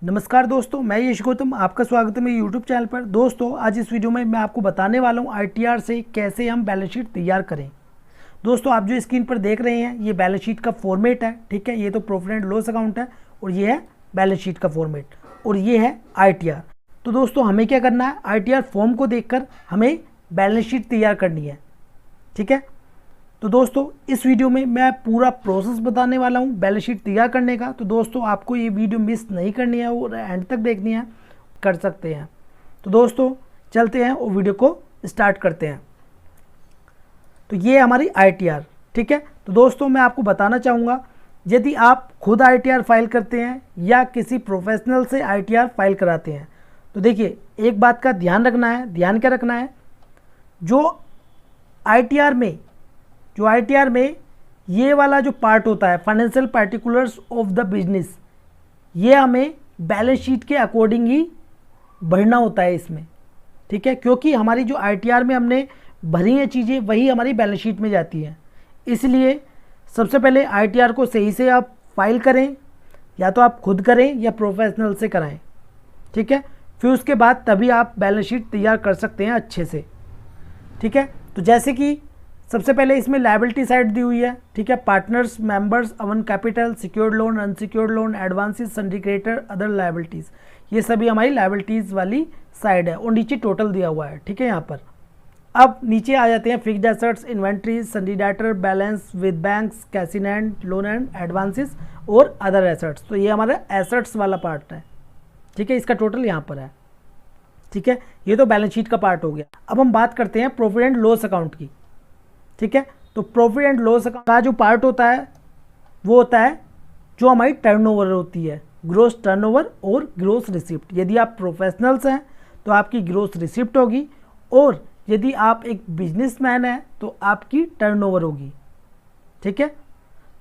नमस्कार दोस्तों, मैं यश गौतम, आपका स्वागत है मेरे यूट्यूब चैनल पर। दोस्तों, आज इस वीडियो में मैं आपको बताने वाला हूं आईटीआर से कैसे हम बैलेंस शीट तैयार करें। दोस्तों, आप जो स्क्रीन पर देख रहे हैं ये बैलेंस शीट का फॉर्मेट है। ठीक है, ये तो प्रॉफिट एंड लॉस अकाउंट है और ये है बैलेंस शीट का फॉर्मेट और ये है आईटीआर। तो दोस्तों, हमें क्या करना है, आईटीआर फॉर्म को देखकर हमें बैलेंस शीट तैयार करनी है। ठीक है, तो दोस्तों इस वीडियो में मैं पूरा प्रोसेस बताने वाला हूं बैलेंस शीट तैयार करने का। तो दोस्तों, आपको ये वीडियो मिस नहीं करनी है और एंड तक देखनी है, कर सकते हैं। तो दोस्तों चलते हैं और वीडियो को स्टार्ट करते हैं। तो ये हमारी आईटीआर। ठीक है, तो दोस्तों मैं आपको बताना चाहूँगा, यदि आप खुद आईटीआर फाइल करते हैं या किसी प्रोफेशनल से आईटीआर फाइल कराते हैं, तो देखिए एक बात का ध्यान रखना है। ध्यान क्या रखना है, जो आईटीआर में ये वाला जो पार्ट होता है financial particulars of the business, ये हमें बैलेंस शीट के अकॉर्डिंग ही भरना होता है इसमें। ठीक है, क्योंकि हमारी जो आईटीआर में हमने भरी हैं चीज़ें वही हमारी बैलेंस शीट में जाती हैं। इसलिए सबसे पहले आईटीआर को सही से आप फाइल करें, या तो आप खुद करें या प्रोफेशनल से कराएं। ठीक है, फिर उसके बाद तभी आप बैलेंस शीट तैयार कर सकते हैं अच्छे से। ठीक है, तो जैसे कि सबसे पहले इसमें लायबिलिटी साइड दी हुई है। ठीक है, partners, members, own capital, secured loan, unsecured loan, advances, sundry creditor, other liabilities, ये सभी हमारी लायबिलिटीज़ वाली साइड है और नीचे टोटल दिया हुआ है। ठीक है, यहाँ पर अब नीचे आ जाते हैं fixed assets, inventories, sundry creditor, balance with banks, cash in hand, loan and advances और अदर एसेट्स। तो ये हमारा एसेट्स वाला पार्ट है। ठीक है, इसका टोटल यहाँ पर है। ठीक है, ये तो बैलेंस शीट का पार्ट हो गया। अब हम बात करते हैं प्रॉफिट एंड लॉस अकाउंट की। ठीक है, तो प्रॉफिट एंड लॉस अकाउंट का जो पार्ट होता है वो होता है जो हमारी टर्नओवर होती है, ग्रोस टर्नओवर और ग्रोस रिसिप्ट। यदि आप प्रोफेशनल्स हैं तो आपकी ग्रोस रिसिप्ट होगी, और यदि आप एक बिजनेसमैन हैं तो आपकी टर्नओवर होगी। ठीक है,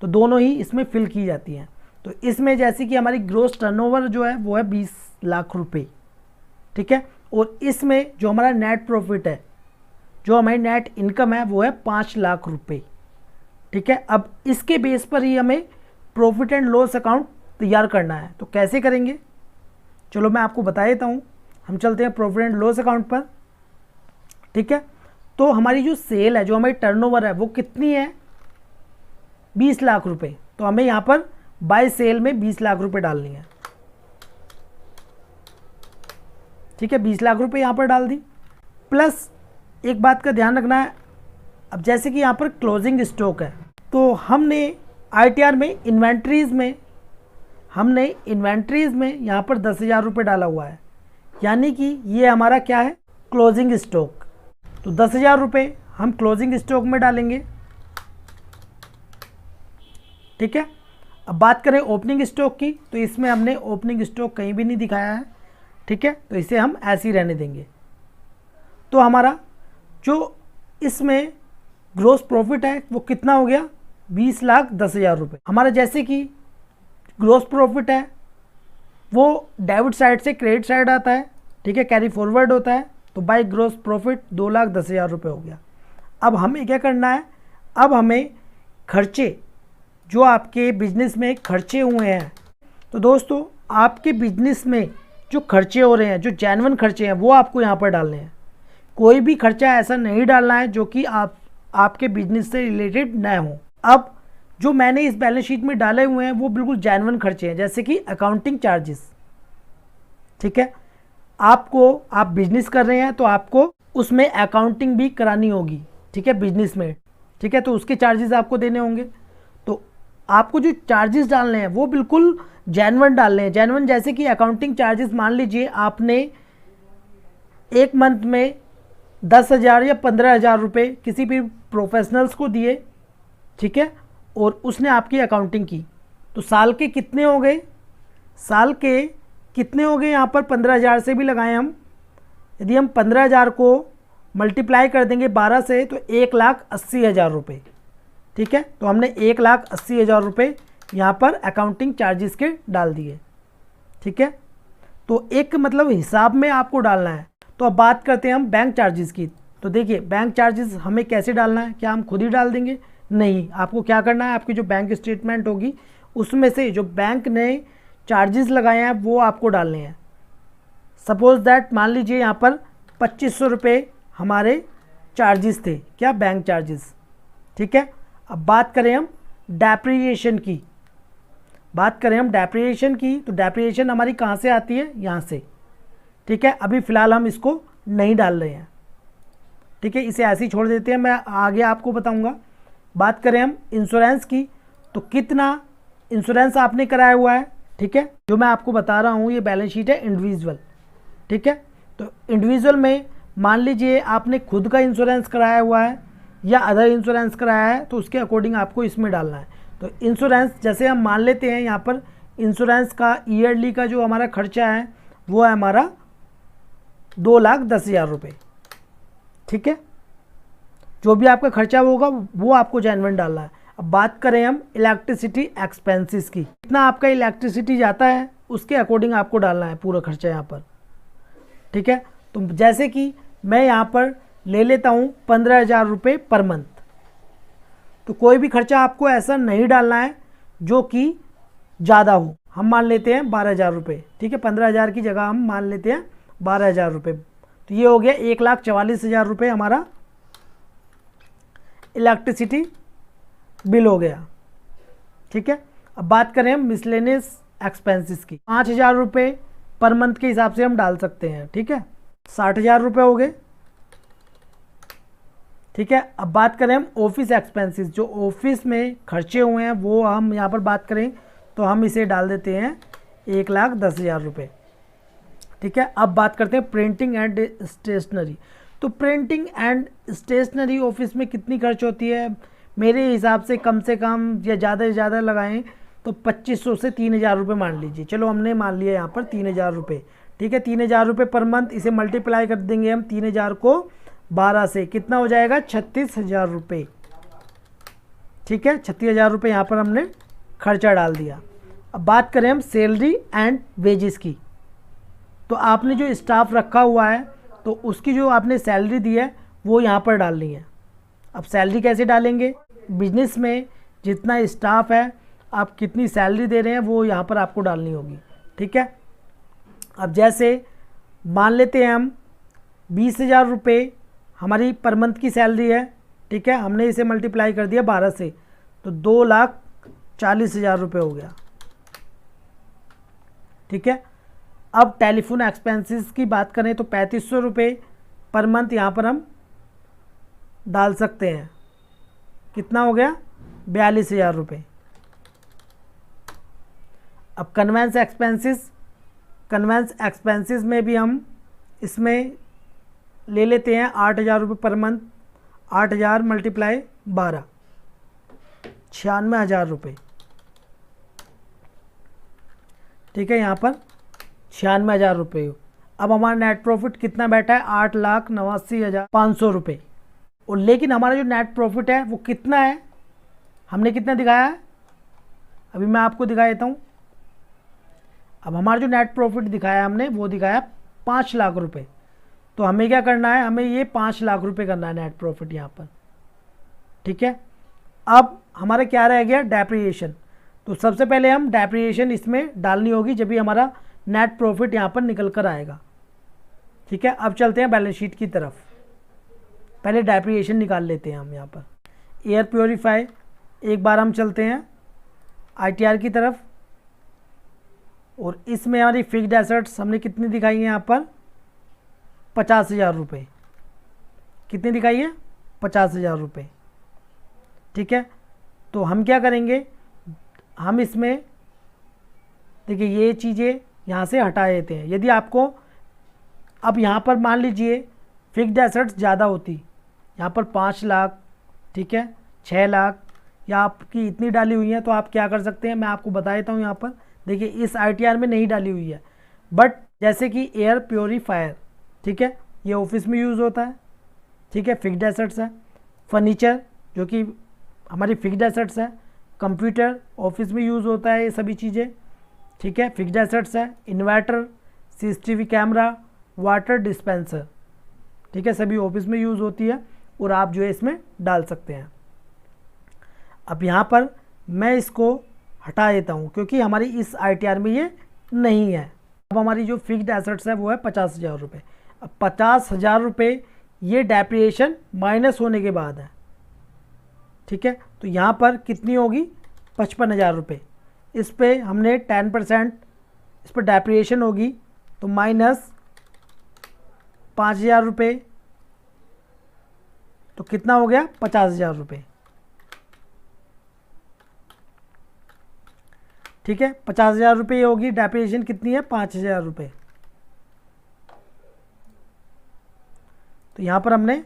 तो दोनों ही इसमें फिल की जाती हैं। तो इसमें जैसे कि हमारी ग्रोस टर्नओवर जो है वो है 20 लाख रुपए। ठीक है, और इसमें जो हमारा नेट प्रॉफिट है, जो हमारी नेट इनकम है वो है 5 लाख रुपए। ठीक है, अब इसके बेस पर ही हमें प्रॉफिट एंड लॉस अकाउंट तैयार करना है। तो कैसे करेंगे, चलो मैं आपको बता देता हूँ। हम चलते हैं प्रॉफिट एंड लॉस अकाउंट पर। ठीक है, तो हमारी जो सेल है, जो हमारी टर्नओवर है वो कितनी है, 20 लाख रुपए। तो हमें यहाँ पर बाय सेल में 20 लाख रुपए डालनी है। ठीक है, 20 लाख रुपए यहाँ पर डाल दी। प्लस एक बात का ध्यान रखना है, अब जैसे कि यहाँ पर क्लोजिंग स्टॉक है, तो हमने आईटीआर में इन्वेंट्रीज़ में यहाँ पर 10,000 रुपये डाला हुआ है, यानी कि ये हमारा क्या है, क्लोजिंग स्टॉक। तो 10,000 रुपये हम क्लोजिंग स्टॉक में डालेंगे। ठीक है, अब बात करें ओपनिंग स्टॉक की, तो इसमें हमने ओपनिंग स्टॉक कहीं भी नहीं दिखाया है। ठीक है, तो इसे हम ऐसे ही रहने देंगे। तो हमारा जो इसमें ग्रोस प्रॉफिट है वो कितना हो गया, 20,10,000 रुपये। हमारा जैसे कि ग्रोस प्रॉफिट है वो डेबिट साइड से क्रेडिट साइड आता है। ठीक है, कैरी फॉरवर्ड होता है, तो बाय ग्रोस प्रॉफिट 2,10,000 रुपये हो गया। अब हमें क्या करना है, अब हमें खर्चे, जो आपके बिजनेस में खर्चे हुए हैं, तो दोस्तों आपके बिजनेस में जो खर्चे हो रहे हैं, जो जेन्युइन खर्चे हैं, वो आपको यहाँ पर डालने हैं। कोई भी खर्चा ऐसा नहीं डालना है जो कि आपके बिजनेस से रिलेटेड न हो। अब जो मैंने इस बैलेंस शीट में डाले हुए हैं वो बिल्कुल जेन्युइन खर्चे हैं, जैसे कि अकाउंटिंग चार्जेस। ठीक है, आप बिजनेस कर रहे हैं तो आपको उसमें अकाउंटिंग भी करानी होगी। ठीक है, बिजनेस में। ठीक है, तो उसके चार्जेस आपको देने होंगे। तो आपको जो चार्जेस डालने हैं वो बिल्कुल जेन्युइन डालने हैं। जेन्युइन जैसे कि अकाउंटिंग चार्जेस, मान लीजिए आपने एक मंथ में 10,000 या 15,000 रुपये किसी भी प्रोफेशनल्स को दिए। ठीक है, और उसने आपकी अकाउंटिंग की, तो साल के कितने हो गए, यहाँ पर 15,000 से भी लगाएं हम। यदि हम 15,000 को मल्टीप्लाई कर देंगे 12 से, तो 1,80,000 रुपये। ठीक है, तो हमने 1,80,000 रुपये यहाँ पर अकाउंटिंग चार्जेस के डाल दिए। ठीक है, तो एक मतलब हिसाब में आपको डालना है। तो अब बात करते हैं हम बैंक चार्जेस की। तो देखिए बैंक चार्जेस हमें कैसे डालना है, क्या हम खुद ही डाल देंगे, नहीं, आपको क्या करना है, आपकी जो बैंक स्टेटमेंट होगी उसमें से जो बैंक ने चार्जेस लगाए हैं वो आपको डालने हैं। सपोज दैट मान लीजिए यहाँ पर 2500 रुपये हमारे चार्जेस थे, क्या, बैंक चार्जेस, ठीक है। अब बात करें हम डेप्रिसिएशन की, तो डेप्रिसिएशन हमारी कहाँ से आती है, यहाँ से, ठीक है। अभी फ़िलहाल हम इसको नहीं डाल रहे हैं, ठीक है, इसे ऐसे ही छोड़ देते हैं, मैं आगे आपको बताऊंगा। बात करें हम इंश्योरेंस की, तो कितना इंश्योरेंस आपने कराया हुआ है, ठीक है। जो मैं आपको बता रहा हूँ ये बैलेंस शीट है इंडिविजुअल, ठीक है। तो इंडिविजुअल में मान लीजिए आपने खुद का इंश्योरेंस कराया हुआ है या अदर इंश्योरेंस कराया है, तो उसके अकॉर्डिंग आपको इसमें डालना है। तो इंश्योरेंस जैसे हम मान लेते हैं यहाँ पर इंश्योरेंस का ईयरली का जो हमारा खर्चा है वो है हमारा 2,10,000 रुपये, ठीक है। जो भी आपका खर्चा होगा वो आपको जेन्युइन डालना है। अब बात करें हम इलेक्ट्रिसिटी एक्सपेंसेस की, कितना आपका इलेक्ट्रिसिटी जाता है उसके अकॉर्डिंग आपको डालना है पूरा खर्चा यहाँ पर, ठीक है। तो जैसे कि मैं यहाँ पर ले लेता हूँ 15,000 रुपये पर मंथ, तो कोई भी खर्चा आपको ऐसा नहीं डालना है जो कि ज़्यादा हो। हम मान लेते हैं 12,000 रुपये, ठीक है, 15,000 की जगह हम मान लेते हैं 12,000 रुपये, तो ये हो गया 1,44,000 रुपये हमारा इलेक्ट्रिसिटी बिल हो गया, ठीक है। अब बात करें हम मिसलेनियस एक्सपेंसेस की, 5,000 रुपये पर मंथ के हिसाब से हम डाल सकते हैं, ठीक है, 60,000 रुपये हो गए, ठीक है। अब बात करें हम ऑफिस एक्सपेंसेस, जो ऑफिस में खर्चे हुए हैं वो हम यहाँ पर बात करें तो हम इसे डाल देते हैं 1,10,000 रुपये, ठीक है। अब बात करते हैं प्रिंटिंग एंड स्टेशनरी, तो प्रिंटिंग एंड स्टेशनरी ऑफिस में कितनी खर्च होती है, मेरे हिसाब से कम या ज़्यादा से ज़्यादा लगाएं तो 2,500 से 3,000 रुपये मान लीजिए। चलो हमने मान लिया यहाँ पर 3,000 रुपये, ठीक है, 3,000 रुपये पर मंथ। इसे मल्टीप्लाई कर देंगे हम 3,000 को 12 से, कितना हो जाएगा 36,000 रुपये, ठीक है। 36,000 रुपये यहाँ पर हमने खर्चा डाल दिया। अब बात करें हम सैलरी एंड वेजेस की, तो आपने जो स्टाफ रखा हुआ है तो उसकी जो आपने सैलरी दी है वो यहाँ पर डालनी है। अब सैलरी कैसे डालेंगे, बिजनेस में जितना स्टाफ है आप कितनी सैलरी दे रहे हैं वो यहाँ पर आपको डालनी होगी, ठीक है। अब जैसे मान लेते हैं हम 20,000 रुपये हमारी पर मंथ की सैलरी है, ठीक है, हमने इसे मल्टीप्लाई कर दिया 12 से, तो 2,40,000 रुपये हो गया, ठीक है। अब टेलीफोन एक्सपेंसेस की बात करें तो 3,500 रुपये पर मंथ यहाँ पर हम डाल सकते हैं, कितना हो गया 42,000 रुपये। अब कन्वेंस एक्सपेंसेस में भी हम इसमें ले लेते हैं 8,000 रुपये पर मंथ, 8,000 मल्टीप्लाई 12, 96,000 रुपये, ठीक है, यहाँ पर 96,000 रुपये। अब हमारा नेट प्रॉफिट कितना बैठा है 8,89,500 रुपये, और लेकिन हमारा जो नेट प्रॉफिट है वो कितना है, हमने कितना दिखाया है, अभी मैं आपको दिखा देता हूँ। अब हमारा जो नेट प्रॉफिट दिखाया हमने वो दिखाया 5 लाख रुपये, तो हमें क्या करना है, हमें ये 5 लाख रुपये करना है नेट प्रॉफिट यहाँ पर, ठीक है। अब हमारा क्या रह गया डेप्रिसिएशन, तो सबसे पहले हम डेप्रिसिएशन इसमें डालनी होगी जब भी हमारा नेट प्रॉफिट यहाँ पर निकल कर आएगा, ठीक है। अब चलते हैं बैलेंस शीट की तरफ, पहले डेप्रिसिएशन निकाल लेते हैं हम यहाँ पर। एयर प्योरीफाई, एक बार हम चलते हैं ITR की तरफ, और इसमें हमारी फिक्स्ड एसेट्स हमने कितनी दिखाई है यहाँ पर 50,000 रुपये, कितनी दिखाई है 50,000 रुपये, ठीक है। तो हम क्या करेंगे, हम इसमें देखिए ये चीज़ें यहाँ से हटा देते हैं। यदि आपको अब यहाँ पर मान लीजिए फिक्स्ड एसेट्स ज़्यादा होती, यहाँ पर 5 लाख, ठीक है, 6 लाख, या आपकी इतनी डाली हुई है, तो आप क्या कर सकते हैं, मैं आपको बता देता हूँ। यहाँ पर देखिए इस ITR में नहीं डाली हुई है, बट जैसे कि एयर प्योरीफायर, ठीक है, ये ऑफिस में यूज़ होता है, ठीक है, फिक्स्ड एसेट्स है। फर्नीचर जो कि हमारी फिक्स्ड एसेट्स है। कंप्यूटर ऑफिस में यूज़ होता है, ये सभी चीज़ें, ठीक है, फिक्स्ड एसेट्स है। Inverter, CCTV camera, water dispenser, ठीक है, सभी ऑफिस में यूज़ होती है और आप जो है इसमें डाल सकते हैं। अब यहाँ पर मैं इसको हटा देता हूँ क्योंकि हमारी इस ITR में ये नहीं है। अब हमारी जो फिक्स्ड एसेट्स है वो है 50,000 रुपये। अब 50,000 रुपये ये डेप्रिएशन माइनस होने के बाद है, ठीक है। तो यहाँ पर कितनी होगी, 55,000 रुपये। इस पे हमने 10% इस पर डेप्रिएशन होगी, तो माइनस 5,000 रुपये, तो कितना हो गया, 50,000 रुपये, ठीक है। 50,000 रुपये होगी, डेप्रिएशन कितनी है, 5,000 रुपये। तो यहाँ पर हमने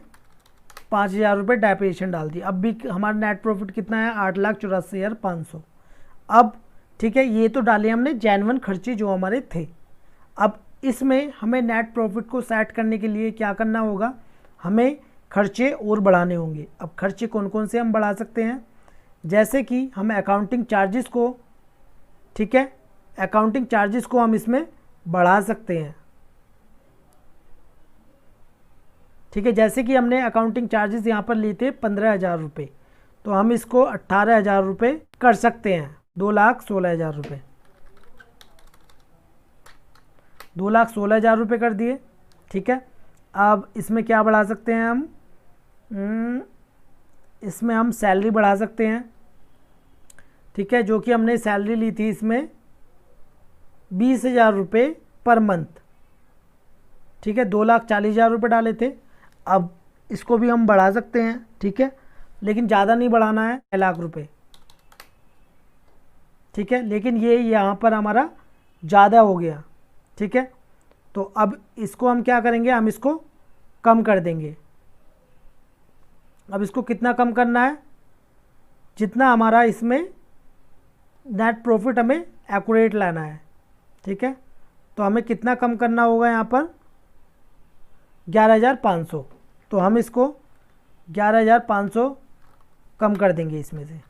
5,000 रुपये डेप्रिएशन डाल दी। अब भी हमारा नेट प्रॉफिट कितना है, 8,84,500। अब ठीक है, ये तो डाले हमने जेन्युइन खर्चे जो हमारे थे। अब इसमें हमें नेट प्रॉफिट को सेट करने के लिए क्या करना होगा, हमें खर्चे और बढ़ाने होंगे। अब खर्चे कौन कौन से हम बढ़ा सकते हैं, जैसे कि हम अकाउंटिंग चार्जेस को, ठीक है, अकाउंटिंग चार्जेस को हम इसमें बढ़ा सकते हैं, ठीक है। जैसे कि हमने अकाउंटिंग चार्जेस यहाँ पर लिए थे 15,000 रुपये, तो हम इसको 18,000 रुपये कर सकते हैं, 2,16,000 रुपये, 2,16,000 रुपये कर दिए, ठीक है। अब इसमें क्या बढ़ा सकते हैं हम, इसमें हम सैलरी बढ़ा सकते हैं, ठीक है, जो कि हमने सैलरी ली थी इसमें 20,000 रुपये पर मंथ, ठीक है, 2,40,000 रुपये डाले थे। अब इसको भी हम बढ़ा सकते हैं, ठीक है, लेकिन ज़्यादा नहीं बढ़ाना है, 6 लाख रुपये, ठीक है, लेकिन ये यहाँ पर हमारा ज़्यादा हो गया, ठीक है। तो अब इसको हम क्या करेंगे, हम इसको कम कर देंगे। अब इसको कितना कम करना है, जितना हमारा इसमें नेट प्रॉफिट हमें एक्यूरेट लाना है, ठीक है। तो हमें कितना कम करना होगा, यहाँ पर 11,500। तो हम इसको 11,500 कम कर देंगे इसमें से,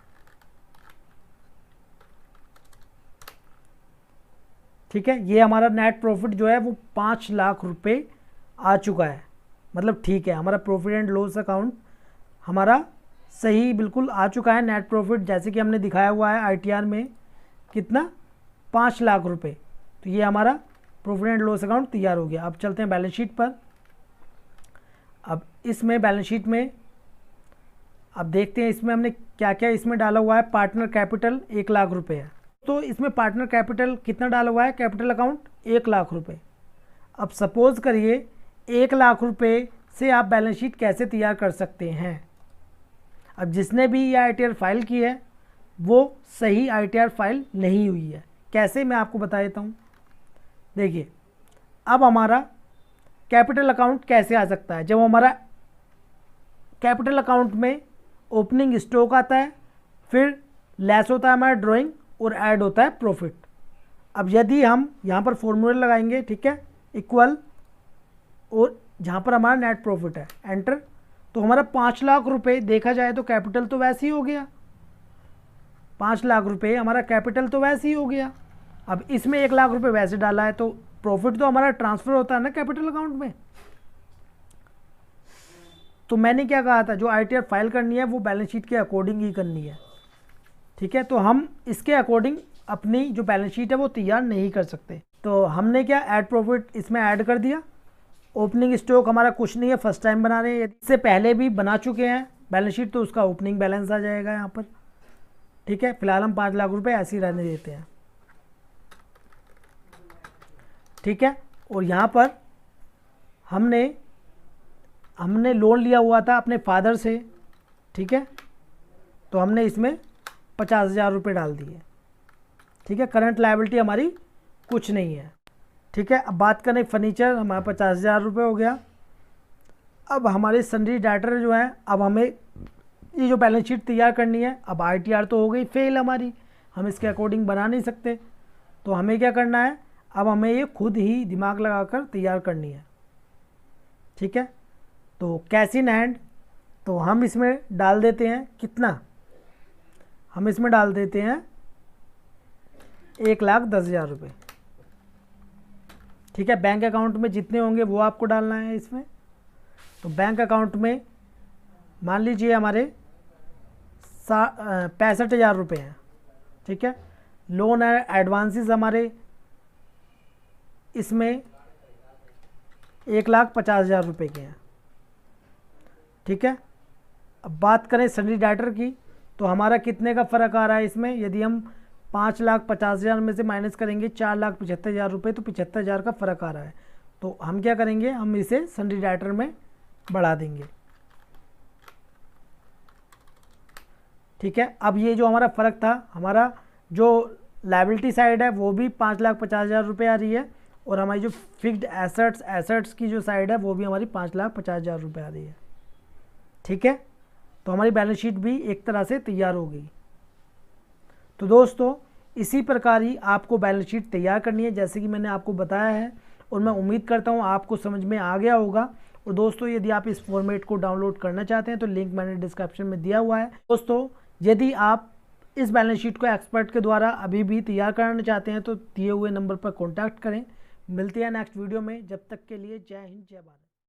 ठीक है। ये हमारा नेट प्रॉफिट जो है वो 5 लाख रुपए आ चुका है, मतलब ठीक है, हमारा प्रॉफिट एंड लॉस अकाउंट हमारा सही बिल्कुल आ चुका है। नेट प्रॉफिट जैसे कि हमने दिखाया हुआ है ITR में कितना, 5 लाख रुपए। तो ये हमारा प्रॉफिट एंड लॉस अकाउंट तैयार हो गया। अब चलते हैं बैलेंस शीट पर। अब इसमें बैलेंस शीट में अब देखते हैं इसमें हमने क्या क्या इसमें डाला हुआ है। पार्टनर कैपिटल 1 लाख रुपए है, तो इसमें पार्टनर कैपिटल कितना डाला हुआ है, कैपिटल अकाउंट 1 लाख रुपए। अब सपोज करिए 1 लाख रुपए से आप बैलेंस शीट कैसे तैयार कर सकते हैं। अब जिसने भी ये ITR फाइल की है वो सही ITR फाइल नहीं हुई है। कैसे, मैं आपको बता देता हूँ। देखिए, अब हमारा कैपिटल अकाउंट कैसे आ सकता है, जब हमारा कैपिटल अकाउंट में ओपनिंग स्टॉक आता है, फिर लेस होता है हमारा ड्राइंग और ऐड होता है प्रॉफिट। अब यदि हम यहाँ पर फॉर्मूला लगाएंगे, ठीक है, इक्वल, और जहाँ पर हमारा नेट प्रॉफिट है, एंटर, तो हमारा 5 लाख रुपए देखा जाए तो कैपिटल तो वैसे ही हो गया, 5 लाख रुपए हमारा कैपिटल तो वैसे ही हो गया। अब इसमें 1 लाख रुपए वैसे डाला है तो प्रॉफिट तो हमारा ट्रांसफ़र होता है ना कैपिटल अकाउंट में। तो मैंने क्या कहा था, जो ITR फाइल करनी है वो बैलेंस शीट के अकॉर्डिंग ही करनी है, ठीक है। तो हम इसके अकॉर्डिंग अपनी जो बैलेंस शीट है वो तैयार नहीं कर सकते। तो हमने क्या, ऐड प्रॉफिट इसमें ऐड कर दिया। ओपनिंग स्टॉक हमारा कुछ नहीं है, फर्स्ट टाइम बना रहे हैं, इससे पहले भी बना चुके हैं बैलेंस शीट, तो उसका ओपनिंग बैलेंस आ जाएगा यहाँ पर, ठीक है। फिलहाल हम 5 लाख रुपए ऐसे ही रहने देते हैं, ठीक है। और यहाँ पर हमने लोन लिया हुआ था अपने फादर से, ठीक है, तो हमने इसमें 50,000 रुपये डाल दिए, ठीक है। करंट लायबिलिटी हमारी कुछ नहीं है, ठीक है। अब बात करें फर्नीचर, हमारा 50,000 रुपये हो गया। अब हमारे सन्ड्री डेटर जो है, अब हमें ये जो बैलेंस शीट तैयार करनी है, अब ITR तो हो गई फेल हमारी, हम इसके अकॉर्डिंग बना नहीं सकते। तो हमें क्या करना है, अब हमें ये खुद ही दिमाग लगाकर तैयार करनी है, ठीक है। तो कैश इन हैंड, तो हम इसमें डाल देते हैं कितना, हम इसमें डाल देते हैं 1,10,000 रुपये, ठीक है। बैंक अकाउंट में जितने होंगे वो आपको डालना है इसमें। तो बैंक अकाउंट में मान लीजिए हमारे 65,000 रुपये हैं, ठीक है। लोन एडवांसेस हमारे इसमें 1,50,000 रुपये के हैं। ठीक है, अब बात करें सन्डी डाइटर की, तो हमारा कितने का फ़र्क आ रहा है इसमें, यदि हम 5,50,000 में से माइनस करेंगे 4,75,000 रुपये, तो 75,000 का फ़र्क आ रहा है। तो हम क्या करेंगे, हम इसे सन्डी डाइटर में बढ़ा देंगे। ठीक है, अब ये जो हमारा फ़र्क था, हमारा जो लायबिलिटी साइड है वो भी 5,50,000 रुपये आ रही है, और हमारी जो फिक्स्ड एसेट्स की जो साइड है वो भी हमारी 5,50,000 रुपये आ रही है। ठीक है, तो हमारी बैलेंस शीट भी एक तरह से तैयार हो गई। तो दोस्तों इसी प्रकार ही आपको बैलेंस शीट तैयार करनी है, जैसे कि मैंने आपको बताया है, और मैं उम्मीद करता हूँ आपको समझ में आ गया होगा। और दोस्तों यदि आप इस फॉर्मेट को डाउनलोड करना चाहते हैं तो लिंक मैंने डिस्क्रिप्शन में दिया हुआ है। दोस्तों यदि आप इस बैलेंस शीट को एक्सपर्ट के द्वारा अभी भी तैयार कराना चाहते हैं तो दिए हुए नंबर पर कॉन्टैक्ट करें। मिलते हैं नेक्स्ट वीडियो में, जब तक के लिए जय हिंद जय भारत।